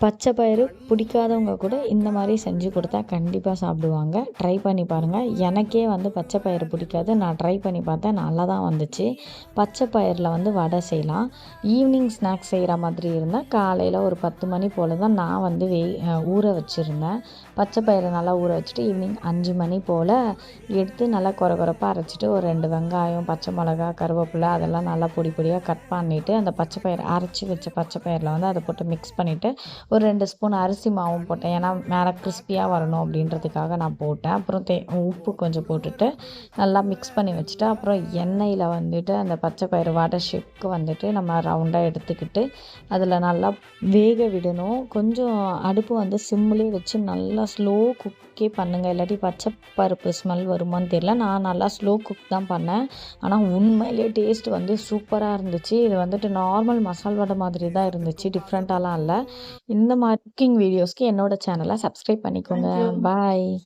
பச்சை பயிறு பிடிக்காதவங்க கூட இந்த மாதிரி செஞ்சு கொடுத்தா கண்டிப்பாக சாப்பிடுவாங்க. ட்ரை பண்ணி பாருங்கள். எனக்கே வந்து பச்சை பயிறு பிடிக்காது. நான் ட்ரை பண்ணி பார்த்தேன், நல்லா தான் வந்துச்சு. பச்சை பயிரில் வந்து வடை செய்யலாம். ஈவினிங் ஸ்நாக்ஸ் செய்கிற மாதிரி இருந்தால் காலையில் ஒரு 10 மணி போல் தான் நான் வந்து ஊற வச்சுருந்தேன். பச்சை பயிரை நல்லா ஊற வச்சுட்டு ஈவினிங் 5 மணி போல் எடுத்து நல்லா கொரப்பாக அரைச்சிட்டு ஒரு 2 வெங்காயம், பச்சை மிளகா, கருவேப்பிலை அதெல்லாம் நல்லா பொடி பொடியாக கட் பண்ணிவிட்டு அந்த பச்சை பயிறு அரைச்சி வச்ச பச்சை பயிரில் வந்து அதை போட்டு மிக்ஸ் பண்ணிவிட்டு ஒரு 2 ஸ்பூன் அரிசி மாவும் போட்டேன். ஏன்னா மேலே கிறிஸ்பியாக வரணும் அப்படின்றதுக்காக நான் போட்டேன். அப்புறம் உப்பு கொஞ்சம் போட்டுட்டு நல்லா மிக்ஸ் பண்ணி வச்சுட்டு அப்புறம் எண்ணெயில் வந்துட்டு அந்த பச்சை பயிறு வடை ஷேப்க்கு வந்துட்டு நம்ம ரவுண்டாக எடுத்துக்கிட்டு அதில் நல்லா வேக விடணும். கொஞ்சம் அடுப்பு வந்து சிம்லேயே வச்சு நல்லா ஸ்லோ குக்கே பண்ணுங்கள். இல்லாட்டி பச்சை பருப்பு ஸ்மெல் வருமான்னு தெரியல. நான் நல்லா ஸ்லோ குக் தான் பண்ணேன். ஆனால் உண்மையிலே டேஸ்ட் வந்து சூப்பராக இருந்துச்சு. இது வந்துட்டு நார்மல் மசால் வடை மாதிரி தான் இருந்துச்சு, டிஃப்ரெண்ட்டாலாம் இல்லை. இந்த மாதிரி குக்கிங் வீடியோஸ்க்கு என்னோட சேனலை சப்ஸ்கிரைப் பண்ணிக்கோங்க. பாய்.